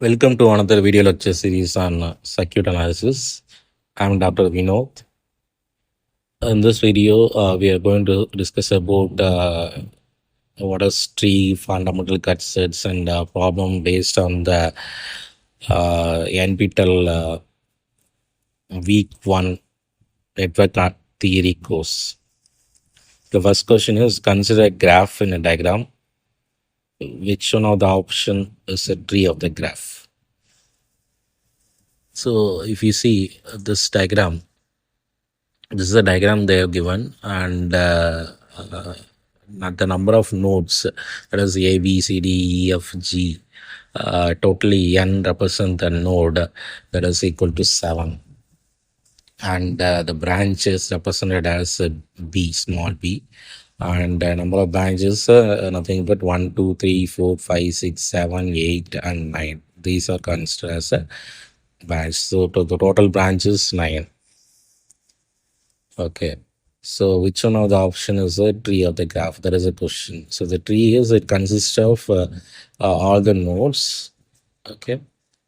Welcome to another video lecture series on circuit analysis. I'm Dr. Vinod. In this video, we are going to discuss about what is tree, fundamental concepts, and problem based on the Nptel week 1 network theory course. The first question is, consider a graph in a diagram. Which one of the option is a tree of the graph? So if you see this diagram, this is a diagram they have given, and the number of nodes, that is A, B, C, D, E, F, G, totally n represent the node, that is equal to 7. And the branch is represented as B, small b. And number of branches, nothing but 1, 2, 3, 4, 5, 6, 7, 8, and 9. These are considered as a branch. So the total branch is 9. Okay. So which one of the option is a tree of the graph? That is a question. So the tree is, it consists of all the nodes. Okay.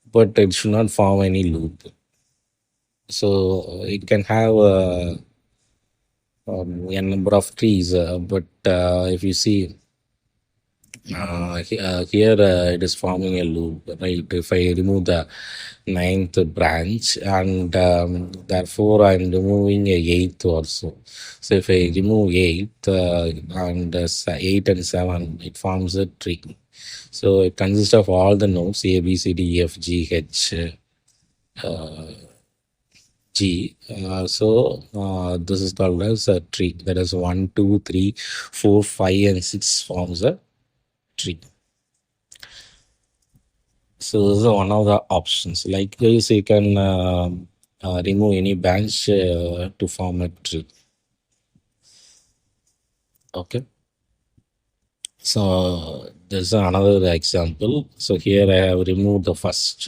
But it should not form any loop. So it can have a number of trees. But if you see here, it is forming a loop, right? If I remove the 9th branch, and therefore I'm removing a 8th also. So if I remove 8 and 8 and 7, it forms a tree. So it consists of all the nodes A, B, C, D, E, F, G, H, G. So this is called as a tree. That is 1, 2, 3, 4, 5, and 6 forms a tree. So this is one of the options. Like this, you can remove any branch to form a tree. Okay. So there's another example. So here I have removed the first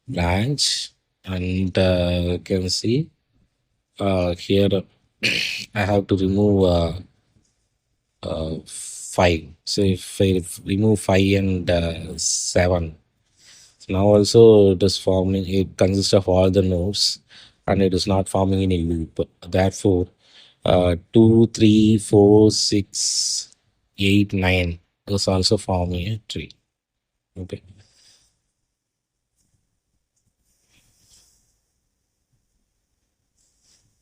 branch, and you can see here I have to remove 5. So if I remove 5 and 7, now also it is forming, it consists of all the nodes, and it is not forming any loop. Therefore, 2, 3, 4, 6, 8, 9 is also forming a tree. Okay.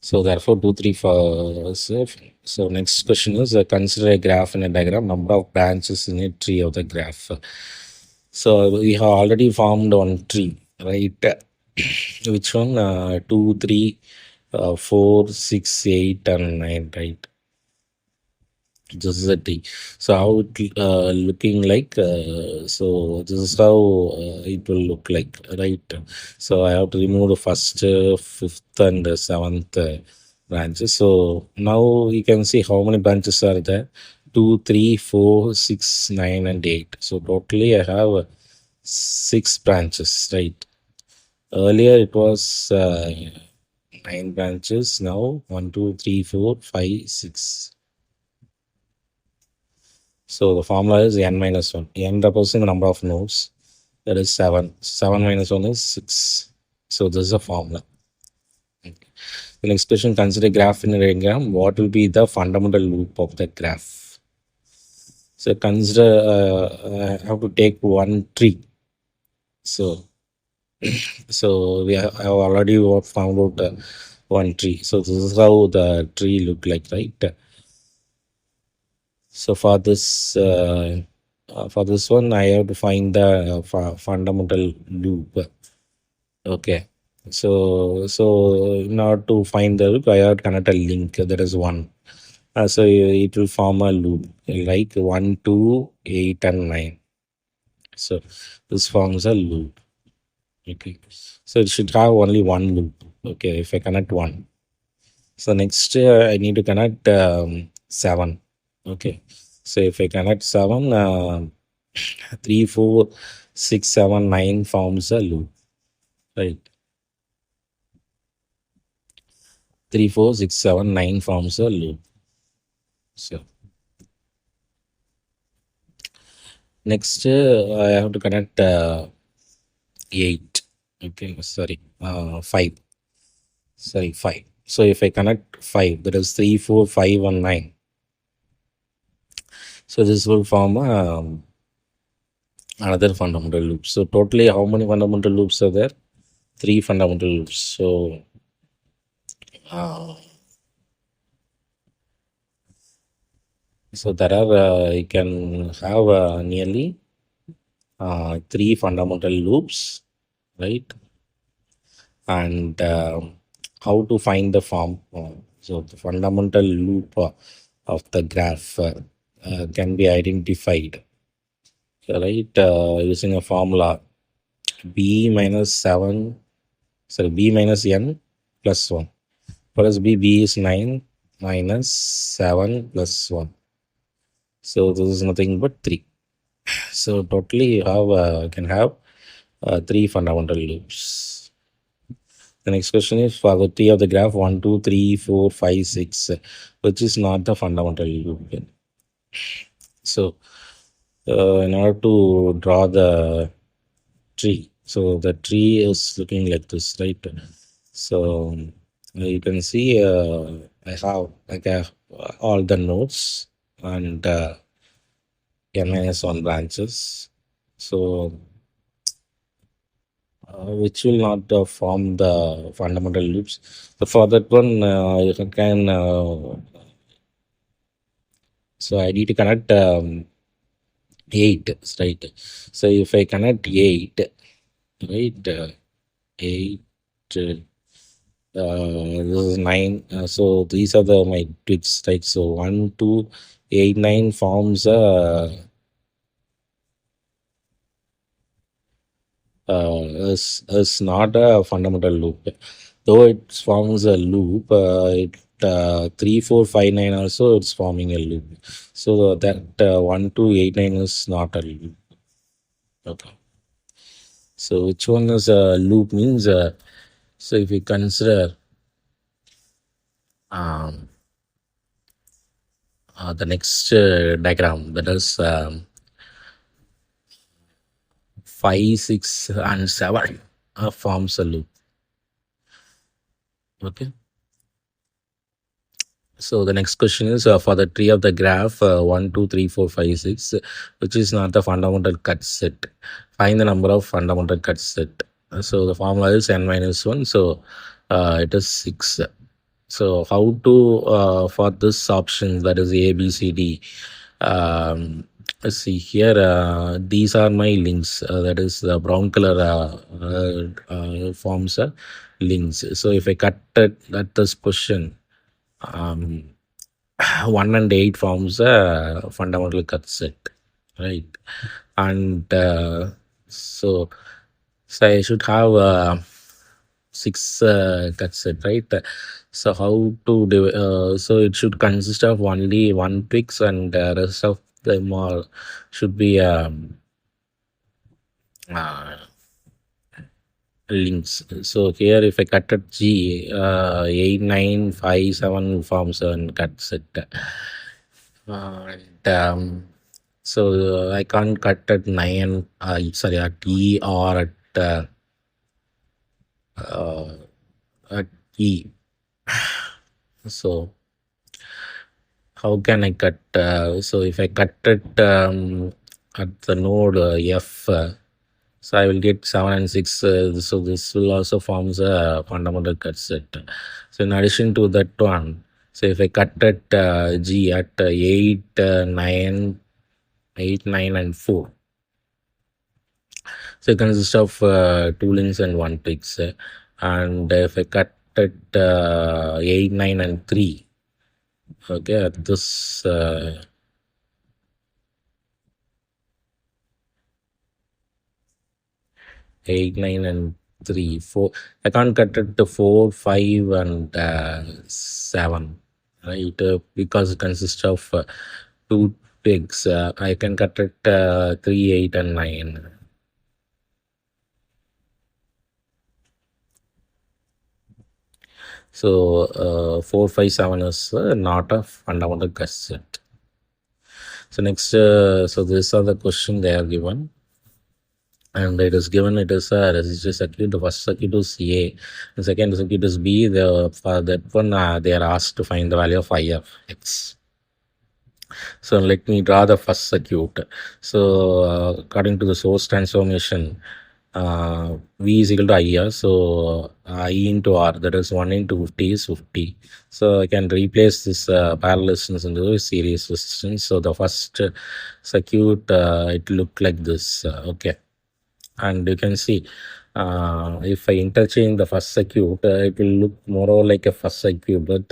So therefore 2, 3, 4. So next question is, consider a graph in a diagram, number of branches in a tree of the graph. So we have already formed one tree, right? Which one? 2, 3, 4, 6, 8, and 9, right? This is a tree. So how it looking like? So this is how it will look like, right? So I have to remove the first, 5th, and 7th branches. So now you can see how many branches are there. 2, 3, 4, 6, 9, and 8. So totally I have 6 branches, right? Earlier it was 9 branches. Now 1, 2, 3, 4, 5, 6. So the formula is n minus 1. N represents the number of nodes. That is 7. 7 minus 1 is 6. So this is a formula. Okay. The next question, consider a graph in a diagram. What will be the fundamental loop of the graph? So consider, I have to take one tree. So we have already found out one tree. So this is how the tree look like, right? So for this one, I have to find the fundamental loop. Okay. So in order to find the loop, I have to connect a link. That is 1. So it will form a loop like 1, 2, 8, and 9. So this forms a loop. Okay. So it should have only one loop. Okay. If I connect 1. So next I need to connect 7. Okay. So if I connect 7, 3, 4, 6, 7, 9 forms a loop, right? 3, 4, 6, 7, 9 forms a loop. So next I have to connect 8. Okay, sorry, 5. Sorry, 5. So if I connect 5, that is 3, 4, 5, and 9. So this will form another fundamental loop. So totally, how many fundamental loops are there? 3 fundamental loops. Uh, so there are, you can have nearly 3 fundamental loops, right? And how to find the form? So the fundamental loop of the graph can be identified, right? Using a formula b minus 7, sorry, b minus n plus 1. Plus b is 9 minus 7 plus 1. So this is nothing but 3. So totally you have can have 3 fundamental loops. The next question is for the T of the graph 1, 2, 3, 4, 5, 6, which is not the fundamental loop. So in order to draw the tree, so the tree is looking like this, right? So you can see I have like all the nodes and n minus 1 branches. So which will not form the fundamental loops. So for that one, you can so I need to connect 8, right? So if I connect 8, right, 8, this is 9. So these are the my twigs, right? So 1, 2, 8, 9 forms is not a fundamental loop. Though it forms a loop, it 3, 4, 5, 9 also it's forming a loop. So that 1, 2, 8, 9 is not a loop. Okay. So which one is a loop means? So if we consider um, the next diagram, that is 5, 6, and 7 forms a loop. Okay. So the next question is for the tree of the graph 1, 2, 3, 4, 5, 6, which is not the fundamental cut set. Find the number of fundamental cut set. So the formula is n minus 1. So it is 6. So how to for this option, that is A, B, C, D. Let's see here. These are my links. That is the brown color forms links. So if I cut it at this question, um, 1 and 8 forms a fundamental cut set, right? And so I should have 6 cut set, right? So how to do? So it should consist of only one pix, and rest of them all should be uh, links. So here, if I cut at G, 8, 9, 5, 7 forms a cut set. And so I can't cut at 9, sorry, at E or uh, at E. So how can I cut? So if I cut it at the node F, so I will get 7 and 6. So this will also forms a fundamental cut set. So in addition to that one, so if I cut at G at 8, 9, 8, 9, and 4. So it consists of 2 links and 1 pix. And if I cut at 8, 9, and 3, okay, at this 8, 9, and 3, 4. I can't cut it to 4, 5, and 7, right? Because it consists of 2 pigs. I can cut it 3, 8, and 9. So 4, 5, 7 is not a fundamental cut set. So next, so these are the question they are given. and it is given it is a resistor circuit. The first circuit is A, the second circuit is B. For that one, they are asked to find the value of I of X. So let me draw the first circuit. So according to the source transformation, V is equal to IR. So I into R, that is 1 into 50 is 50. So I can replace this parallel resistance into a series resistance. So the first circuit, it look like this. Okay. And you can see if I interchange the first circuit, it will look more or like a first circuit, but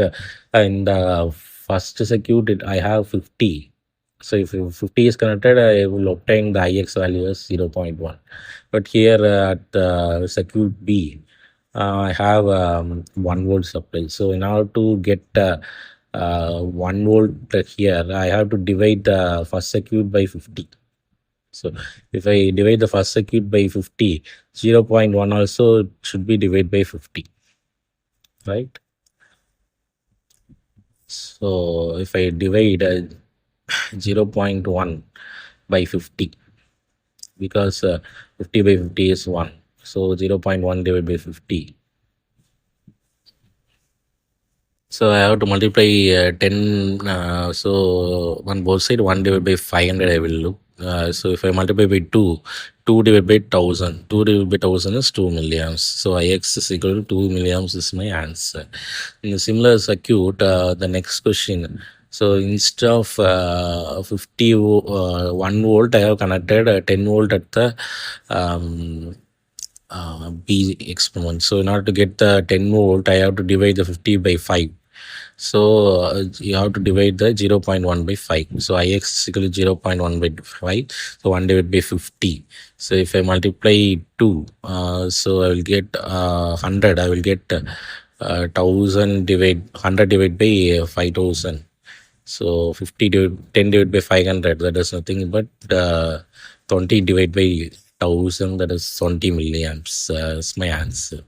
in the first circuit I have 50. So if 50 is connected, I will obtain the Ix value as 0.1. But here at circuit B, I have 1 volt supply. So in order to get 1 volt here, I have to divide the first circuit by 50. So if I divide the first circuit by 50, 0.1 also should be divided by 50, right? So if I divide 0.1 by 50, because 50 by 50 is 1. So 0.1 divided by 50. So I have to multiply 10. So on both side, 1 divided by 500 I will look. So if I multiply by 2, 2 divided by 1000. 2 divided by 1000 is 2 milliamps. So Ix is equal to 2 milliamps is my answer. In a similar circuit, the next question. So instead of 1 volt, I have connected 10 volt at the B experiment. So in order to get the 10 volt, I have to divide the 50 by 5. So you have to divide the 0.1 by 5. So Ix is equal to 0.1 by 5. So 1 divided by 50. So if I multiply 2, so I will get 100. I will get 1000 divide 100 divided by 5000. So 10 divided by 500, that is nothing but 20 divided by 1000, that is 20 milliamps. Is my answer.